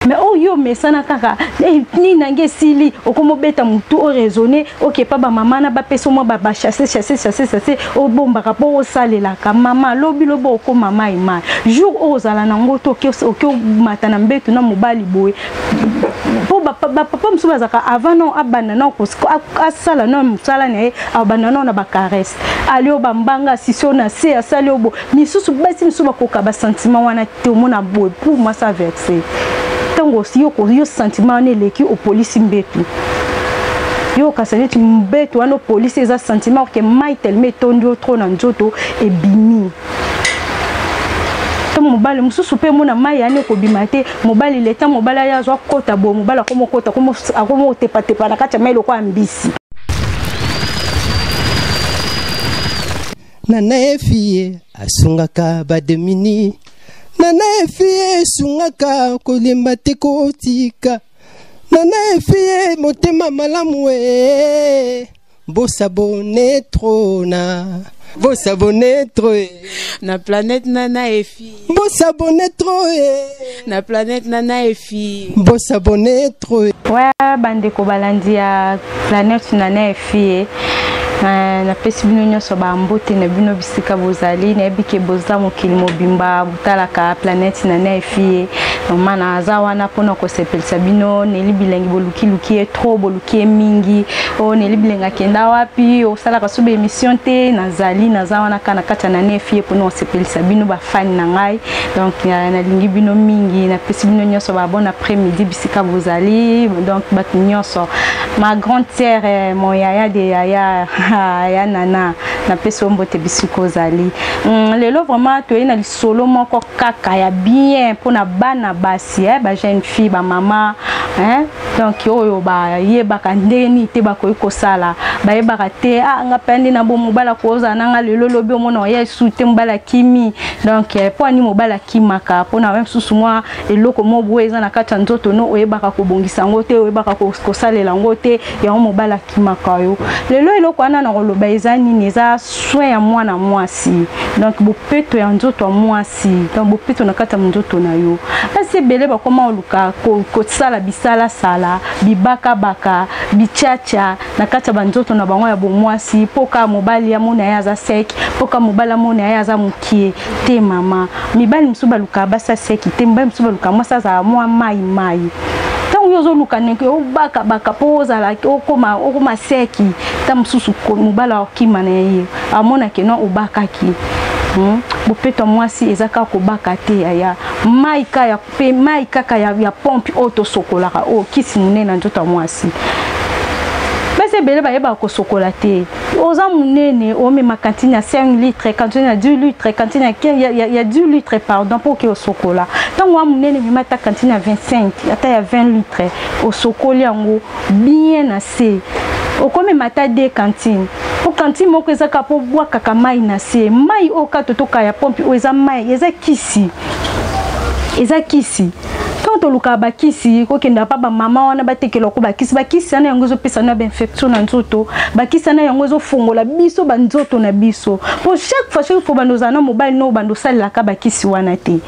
mais oh yo mais ça na kaka ni nange sili okomo beta mutu o raisonner OK pa ba maman na ba peso mo ba chasser o bomba rapport au sale la ka maman lobi lobo ko mama ima jour ozala na ngoto OK matana mbetu na mobali boy po papa msuba zaka avant non abana non ko asala non musala ne abana non na ba caresse alio bambanga sisio na se asali obo misusu basi msuba ko ka ba sentiment wana te mona boy pour moi ça verser tango si yo sentiment ne leki au police mbetu yo kasaneti mbetu wana police eza sentiment que mai telme tondo trop na nzoto e bimi to mobali mususu pe mona mai ane ko bimate mobali leta mobali ya zo kota bo mobali komo kota komo tepa na kati mailo kwa mbisi nana efie asungaka bademini nana efie sungaka kolemba te kotika nana efie motema malamu e bosabone trona bosabone troe na planète nana efie bosabone troe na planète nana efie bosabone troe ouais bande ko balandi ya planète nana efie na pesi bino nyonso ba mbote na bino bisika bozali na bike boza mokili mobimba butala ka planète nana efie mana azawana pona ko sepelisa bino neli bilengi boluki trop boluki mingi o neli bilenga kenda wapi o sala ka sube émission te nazali nazawana kana kata nana efie pona sepelisa bino ba fan na ngai donc na lingi bino mingi na pesi bino nyonso ba bon après-midi bisika bozali donc bat nyonso ma grande sœur mon yaya de yaya ya nana na peso mbote bisiko zali lelo vraiment to ina lisolo moko kaka ya bien pona bana basi ba jeune fille ba maman donc oyo ba yeba ka ndeni te ba ko ikosala ba yeba ka te nga pende na bo mobala ko za nanga lelo lobi omona ya sute mbala kimi donc po ani mobala kimaka pona même susu moi eloko mo boeza na kata nzoto no oyeba ka ko bongisa ngote oyeba ka ko salela ngote ya mobala kimaka yo lelo eloko ana na koloba ezani neza soin ya mwana mwasi donc bopeto ya nzoto mwasi donc bopeto na kata nzoto na yo asi bele ba koma oluka ko sala bisala sala bibaka baka bichacha na kata banzoto na bango ya bomwasi poka mobali ya mona ya za sek poka mobala mona ya za mukie te mama mibali msuba luka basa seki te mbali msuba luka mwasa za mwa mai yozo lukaneke obaka baka poza la okoma seki tam susu mobala okima na ye amona ke no obaka ki bopeto mwasi ezaka ko baka te ya maika ya pe maika ka ya pompe auto sokola o kisi munena nzoto mwasi bese bele ba yeba ko sokola te oza munene o me makantine ya 5 litres cantine ya 10 litres cantine ya 10 litres pardon pour que o sokola tango wa munene me mata cantine ya 25 ata ya 20 litres o sokoli yango bien assez o comme mata de cantine o cantine moko ezaka po bwa kaka mai na se mai o ka totoka ya pompe o eza mai eza kisi to luka bakisi ko kenda pa ba mama wana batekelo ko bakisi ana yango zo pesa na ba infection na nzoto bakisi ana yango zo fungola biso ba nzoto na biso pour chaque fois bandoza na mobile no bando sala ka bakisi wana te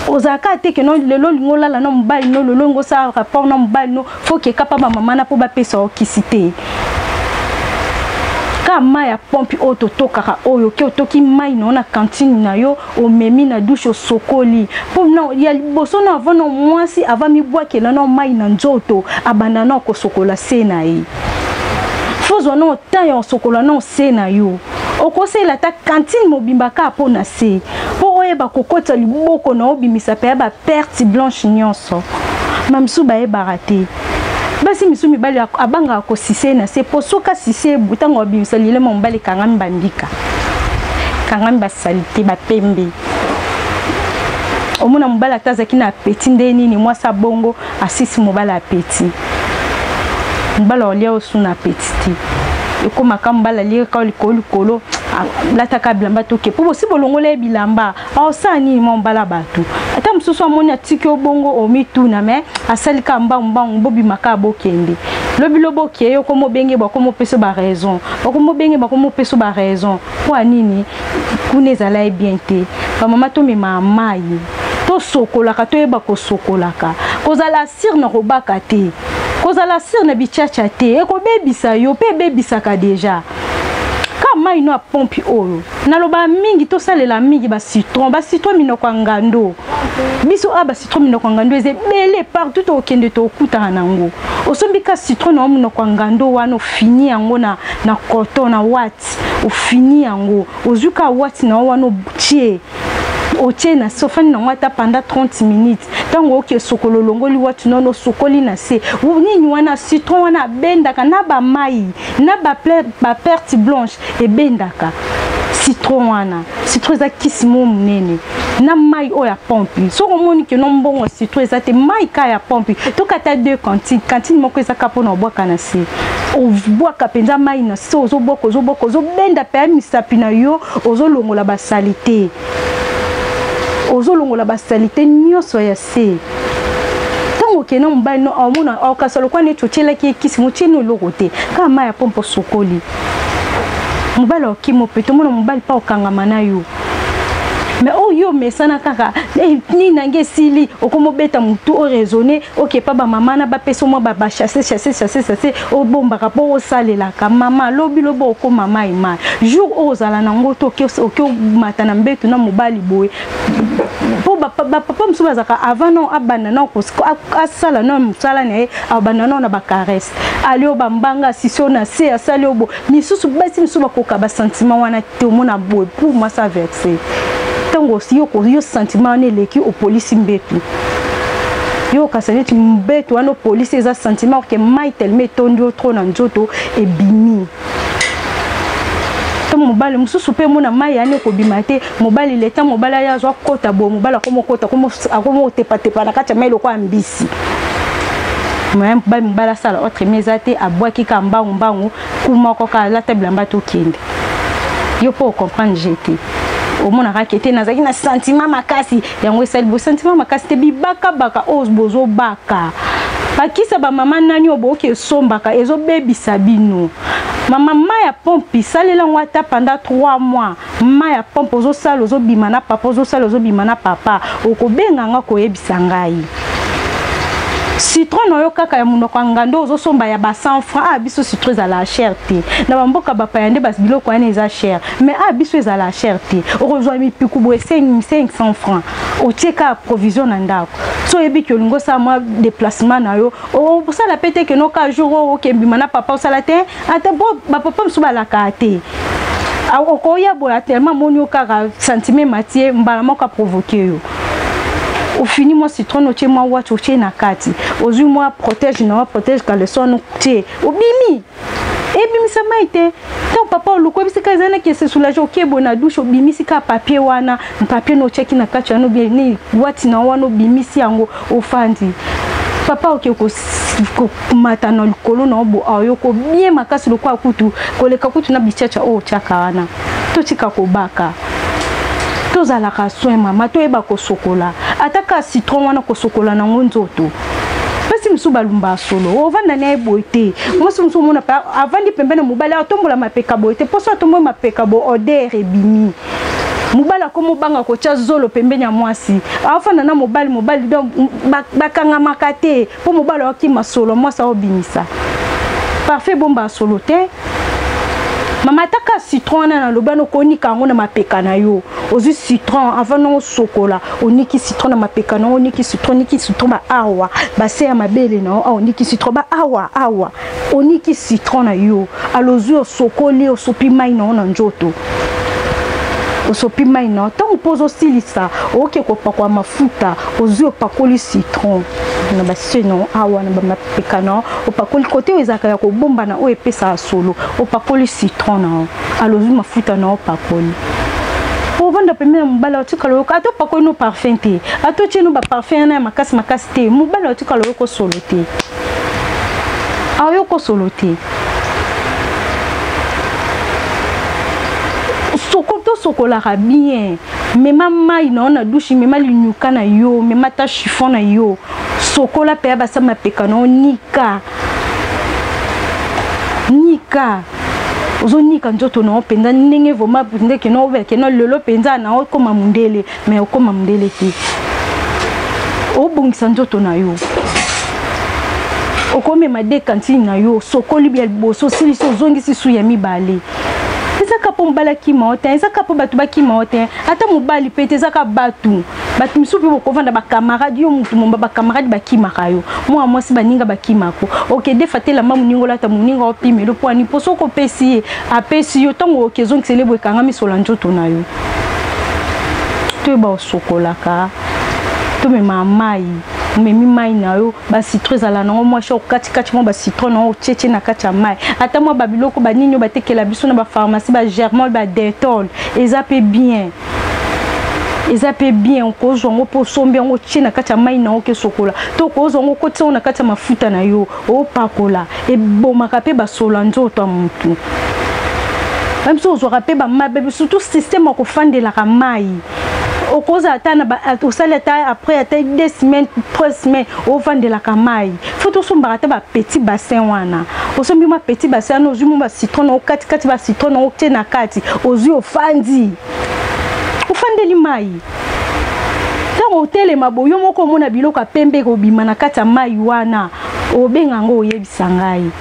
ozaka te ke no lelo lingola la no mobile no lelo ngo sa rapport no mobile no faut que kapa ba mama na po ba pesa o kisite mai ya pompe auto tokaka oyo ke otoki mai na cantine na yo o memi na douche o sokoli po na ya boso na avano mwasi avami bwakela na mai na nzoto abana na ko sokola se na yi fozo no ta ya sokola no se na yo okosela ta cantine mobimba ka po na se po oyeba kokota liboko na obimisa pe ba perte blanche nyonso mamsu ba e barate basi misumi bali abanga ko sise na se posoka sise butango obimisa lile mombali kangamba mbika kangamba salite ba pembe omuna mobala tazaki na apeti ndeni ni mwasa bongo asisi mobala apeti mobala olia osuna apeti ekoma kambala liye ka likolo lataka bilamba toke po bosi bolongola bilamba osani mombala batu ata msusu amoni atiki obongo omituna me asalika mbamba mbobi makabo kende lobilobo kieyo komo benge ba komo peso ba raison komo benge ba komo peso ba raison kwa nini kuneza la bien te ba mama to me mamai to sokolaka to yeba ko sokolaka kozala sir na robaka te kozala sir na bichacha te e ko bebisa yo pe bebisaka déjà kama ino a pompi oyo naloba mingi to salela mingi ba citron minoko ngando biso aba citron minoko ngando eze bele partout to kende to kuta nango osombika citron na minoko ngando wana fini yango na coton na wat o fini yango ozuka wat na wana tie otie na sofani na ngata pendant 30 minutes tango oke sokolo longoli watu nono sokoli na se nini wana citron wana bendaka na ba mai na ba perte blanche e bendaka citron wana citron za kisimo munene na mai oya pompi so omoni ke no mbongo citron za te mai ka ya pompi to kata deux cantine moko eza kapo na bwaka na se o bwaka penza mai na se ozo benda pe misapi na yo ozo longola ba salité ozolongola basalite nyonso ya se tango kena mobali no amona akasalo kwa ne chochela ki kisi mocheno lokote kama ya pompo sokoli mobali okimo peto mona mobali pa okangama na yo mais oyo mesana kaka ni nange sili okomobeta mutu o raisonner OK pa ba mama na ba peso mo ba chasser o bomba ka po salela ka mama lobi lobo ko mama ima jour ozala nango to ke mata na mbetu na mobali boye po ba papa msuba zaka avant non abana na ko asala non musala ne abana na ba caresse ali o bambanga sisio na se asali obo misusu basi msuba ko ka ba sentiment wana te mona boye pour moi ça verser tango si yo sentiment ne leki au police mbetu yo kasaneti mbetu ano police eza sentiment que mai telme tondi trop na nzoto e bimi to mobali mususu pe mona mai ane ko bimate mobali leta mobali ya zo kota bo mobali akomo tepa na kati mai lokwa mbisi même mobali sala autre mezate abwaki ka mbangu kuma ko ka la table mbato kende yo pour comprendre j'étais au monde a raqueté nazaki na sentiment makasi yango esali bo sentiment makasi te bibaka baka bozo baka bakisa ba mama nani oboke sombaka ezo bebisa bino mama maya pompi salela ngwata pendant 3 mois maya pompo zo sala zo bimana papa zo sala zo bimana papa okobenga nga ko yebisa ngai citron oyo kaka ya munoko ngando ozo somba ya ba 100 francs biso citron za la cherté na bamboka bapa yande bas biloko ane za cher mais biso za la cherté orozwa mi piku bo 500 francs o tieka provision na ndako so yebi ke lingo sa moi déplacement na yo o ça la pété que no ka jour o kembima na papa sala te ata bo ba papa msuba la kate okoya bo tellement monyo kaka sentiment matie mbala moko provoquer yo au fini moi citron otie moi watch otie na kati ozu moi protège ka le son otie obimi ebimi sa maite ton papa oluko bisika zana ki se soulager OK bona douche obimi sika papier wana papier no check na kati no bien ni wati na wana obimi si yango ofandi papa OK ko mata na likolo na obo ayo ko bien makasi lokwa kutu koleka kutu na bichacha o chaka wana to tika ko baka tozala ka soin mama to eba ko sokola ataka citron wana ko sokola na nzoto pasi msuba lumba solo ovanda na eboite musu mona pa avandi pembene mobali atombola mapeka boite poso atombo mapeka bo odeur ebimi mobala ko mobanga ko tia zolo pembenya mwasi afana na mobali donc bakanga makate po mobala okima solo mwasa obimisa parfait bomba solo te mama taka citron na lobano konika ngo na mapeka na yo ozu citron avant no sokola oniki citron na mapeka na oniki citron ba awa ba se ya mabele na oniki citron ba awa oniki citron na yo alozu sokoli osopi mai na njoto osopi mai na tango pozo silisa oke ko pakwa mafuta ozu pakoli citron na baseno awa na mapeka na opakoli kote ezaka ya ko bomba na o epesa solo opakoli citron na alozu mafuta na opakoli po vanda pemena mobala otikalo yo ato pakoli no parfum te ato cheno ba parfum na makasi te mobala otikalo yo ko solo te ayo ko solo te sokola bien mais mama ina na douche mema linyuka na yo mema ta chiffon na yo sokola pe ba sama peka no nika ozo nika njoto na openda ndenge voma ndeke no lelo penza na okoma mundele mais okoma mundele te obongisa nzoto na yo okomema de kantine na yo sokoli bia liboso silisi ozongisi su ya mibale ezaka po mobali akima o te ezaka po bato bakima o te ata mobali mpe te ezaka bato misusu mpe bokovanda bakamarade yo mutu momba bakamarade bakimaka yo mwa mwasi baninga bakimako okende fatelamba moninga olata moninga opimelo mpo ani poso okopesi ye apesi yo ntango okezongisele bo ekanga misola nzoto na yo toyeba osokolaka tomema mai memi mai na yo ba citron ezala nango mwasi okati mo ba citron nango ocheche na kati ya mai ata mwa babiloko banini batekela biso na bapharmacie ba germol ba detol eza pe bien okozwa ngo po sombi yango tie na kati ya mai nango ke sokola to okozwa ngo kotia na kati ya mafuta na yo opakola ebomaka pe basola nzoto ya mutu même si ozwaka pe bamabe surtout système akofandelaka mai okoza ata na osali ata après ata 2 semaines 3 semaines ovandelaka mai faut tosombaka ata bapetit bassin wana osombi ma petit bassin wana ozwi mo bacitron na okati bacitron na otie na kati ozwi ofandeli mai ntango otelema boyo moko omona biloko ya pembe kobima na kati ya mai wana obenga ngo oyebisa ngai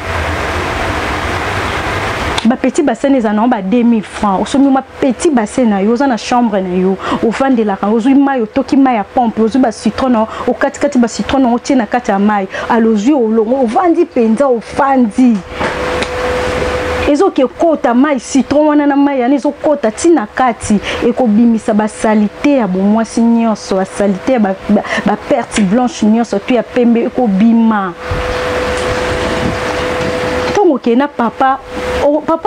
ba petit bassin eza na ba 2000 francs osomi ma petit bassin na yo za na chambre na yo ofandela ka ozui mai otoki mai ya pompe ozui ba citron na okati ba citron na otie na kati ya mai alozui olongo ovandi penza ofandi ezoke kota mai citron wana na mai yana ezokota tina kati ekobimisa ba salite ya bomwasi nyonso ba salite ba perte blanche nyonso tu ya pembe ekobima tongo kena papa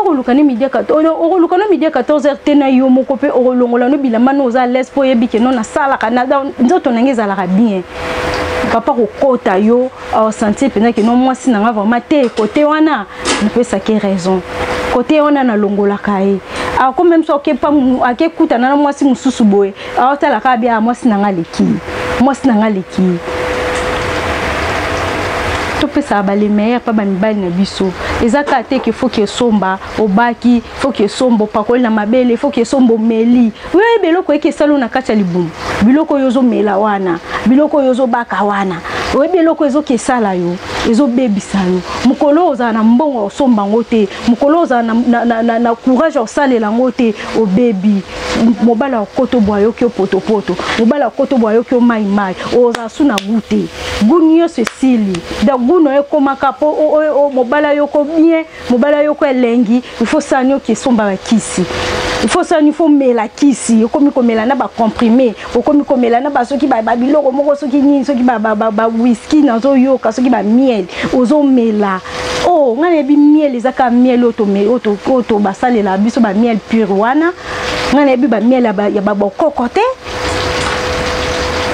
olukana midi 14h tena yo moko pe olongola no bilamba no za lespo yebike no na sala kana nzoto nange ezalaka bien papa kokota yo sentir pena que non mwasi nanga vraiment te côté wana ne peut ça que raison côté wana na longola kae comme même so kepa akekuta na mwasi mususu boye awatala ka bia mwasi nanga leki topesa bale meilleur pa bamibali na biso ezaka te que faut que somba obaki faut que sombo pakoli na mabele faut que sombo meli we beloko eke salo na kati ya libumu biloko yozo mela wana biloko yozo baka wana we biloko ezo kesala yo ezo bebisa yo mukolo oza na mbongo osomba ngote mukolo oza na courage osalela ngote o baby mobala okoto boyo ki poto mobala okoto boyo ki mai oza suna gute gunyo sesili da guno ekomaka po mobala yoko bien mobala yoko elengi il faut sanyo ki somba bakisi il faut sanyo faut mela kisi okomi komela na ba comprimé okomi komela na ba soki ba biloko moko soki nini soki ba whisky na zo yoka soki ba miel ozo mela ngane bi miel ezaka miel oto basalela biso ba miel pure wana ngane bi ba miel ya ba kokote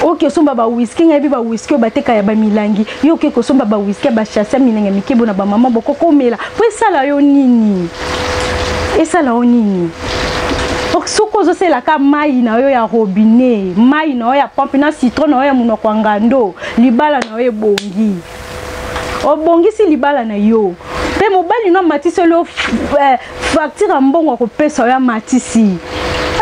oke somba ba whisky ngabi ba whisky bateka ya ba milangi yo ke ko somba ba whisky ba chassa minanga mikebo na ba mama bokoko mela po esala yo nini soko zo sela ka mai na yo ya robinet mai na yo ya pompe na citron na yo ya munoko ngando libala na yo ebongi obongisi libala na yo pe mobali no matisi lo facture mbongo ko pesa ya matisi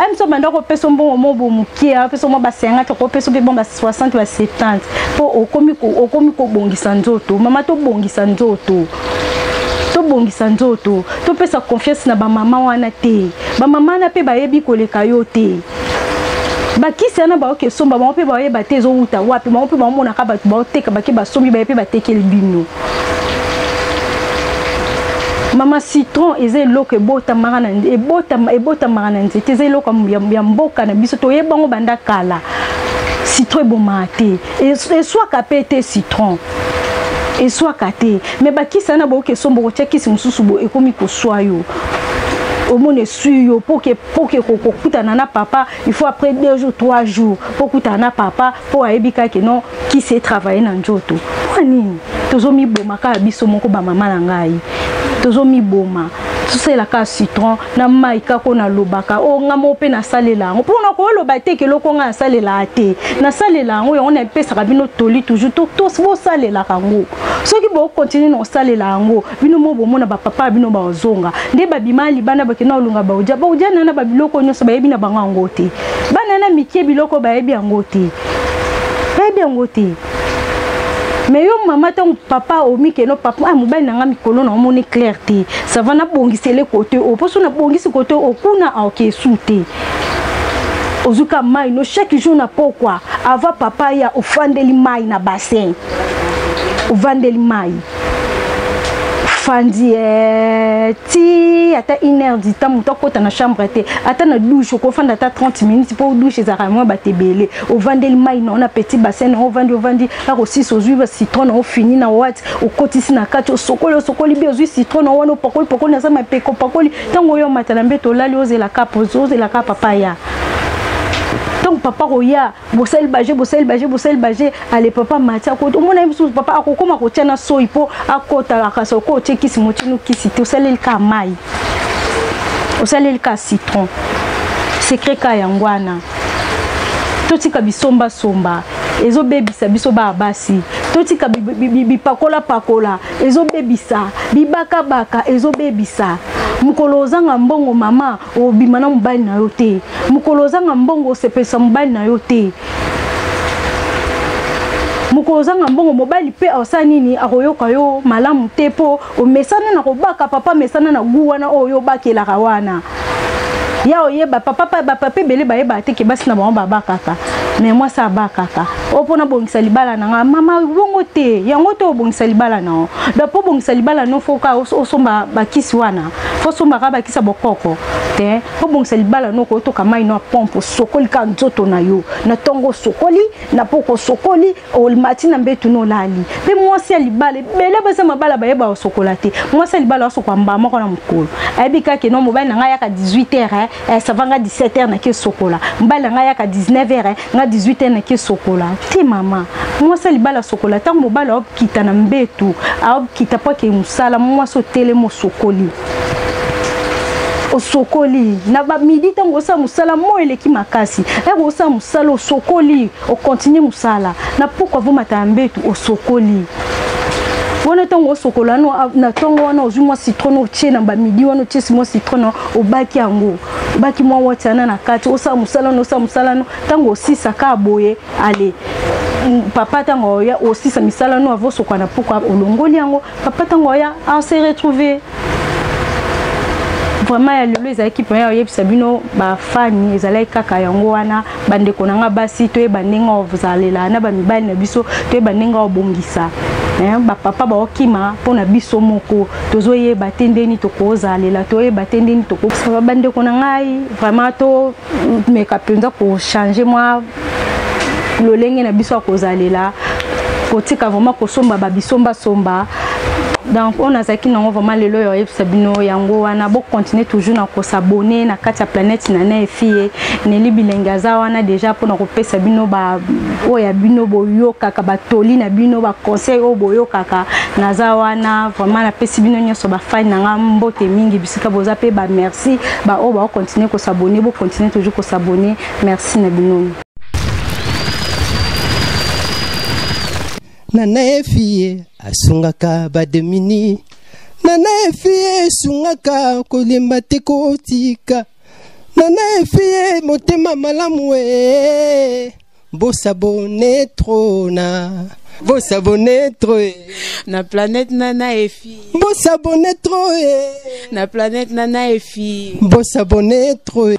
am so banda ko pesa mbongo mobo mukia pesa mo ba 50 ko pesa be bomba 60 ba 70 po okomi ko bongisa nzoto mama to bongisa nzoto to pesa confiance na ba mama wana te ba mama na pe ba yebi koleka yo te bakisi na ba oke somba ba pe ba yeba te zo uta wapi ba pe ba mona ka ba teka ba ke ba sombi ba pe ba tekeli bino mama citron eze loko ebota marana ebota marana nzete eze loko ya mboka na biso to yebango banda kala citron bomate et soit capete citron et soit kate mais bakisa na ba oke sombo ko chekisi mususu bo ekomi ko swayo omone suyo pour que kokuta na papa il faut après 2 jours 3 jours pour kuta na papa pour aebika que non qui sait travailler na njoto nini tozomi boma ka biso moko ba mama na ngai tozomi boma tosela ka citron na mai kako na lobaka ngamo pe na salela ngo pona ko loba te ke loko nga salela te na salela ngo on a pesa bino toli toujours tous bo salela kango soki bo continue no salela ngo bino mo bo mona ba papa bino ba ozonga nde ba bimali bana ba kena olunga ba uja na ba biloko nyoso ba yebi na bango ngote bana na mikie biloko ba yebi ngote très bien côté. Mais yo maman ton papa o mi ke no papa a mobile na ngami kolo na moni clarté. Ça va na bongisi le côté o poso na bongisi côté o kuna a ok souté. Ozuka mai no chaque jour na pourquoi avant papa ya ofandeli mai na bassin. Ofandeli mai. Fandi ti ata 1h du temps muto kota na chambre te ata na douche ko fanda ata 30 minutes pour douche za moi batebele o vandeli mai na on a petit bassin on vandi a aussi so juive citron on fini na what o kotisi na kati o sokoli bi o citron on no pokoli na za ma peko pokoli tango yo matana mbeto lali ozela kapo papaya. Donc papa roya bosel baje ale papa matia ko o mona biso papa akokoma ko tiana so ipo akota akasoko o teki simotinu kisite o salel ka mai o salel ka citron secret ka yangwana totika bisomba ezo bebisa biso ba basi totika bipakola ezo bebisa bibaka ezo bebisa mukolo zanga mbongo mama obimana mobali na yo te mukolo zanga mbongo sepesa mobali na yo te mukolo zanga mbongo mobali pe osa nini akoyoka yo malamu te po o mesana na kobaka papa mesana na guwana oyo bakela kawana ya oyeba papa bele bayeba te ke basi na bango babakaka mais moi ça bakaka opona bongisa libala na mama bongo te yango to bongisa libala na da po bongisa libala no foka osomba bakisi wana fo somba ka bakisa bokoko te po bongisa libala no ko to kamai no pompe sokoli ka nzoto na yo na tongo sokoli na poko sokoli o matina mbetu no lali pe moi si libala bele basa mabala bayeba sokola te moi si libala sokwa mbama ko na mukolo ayebika ke no mobile na nga yaka 18h ça va nga 17h na ke sokola mbala nga yaka 19h nga 18h na ke sokola ti mama moi ça libala sokola tant mobile op kita na mbetu op kita pa ke musala moi so tele mo sokoli o sokoli na ba midi tango sa musala mo eleki makasi ego sa musala o sokoli o continue musala na pourquoi vous mata mbetu o sokoli wana tango sokola no na tango wana ozu mo citron o tie na ba midi wana tie mo citron o baki yango baki mo watana na kati o sa musala no tango sisa ka boye ale papa tango ya o sisa misala no avo sokwana pourquoi olongoli yango papa tango ya a se retrouver vraiment ya lelo eza équipe ya yebisa bino ba fani ezala kaka yango wana bande konanga basi to ebandenga ozalela na ba mibali na biso to ebandenga obongisa ba papa ba okima pona biso moko tozoye batendeni to kozalela to e batendeni to ko bande konanga vraiment to meka penza ko changer moi lolenge na biso kozalela kotika vraiment ko somba ba bisomba somba. Donc on a zaki nango vraiment lelo yo sabino yango wana bo continuer toujours na ko s'abonner na kati ya planète na fie ne libilenga za wana déjà pour na ko pesa bino ba oya bino boyo kaka batoli na bino ba conseil o boyo kaka na za wana vraiment na pesi bino nyoso ba fan na mbote mingi bisika boza pe ba merci ba o ba continuer ko s'abonner bo continuer toujours ko s'abonner merci na bino. Nana fie asungaka bademini Nana fie sungaka kolemba te kotika Nana fie motema malamu bosabone trona bosabone troe na planète Nana Efi bosabone troe na planète Nana Efi bosabone troe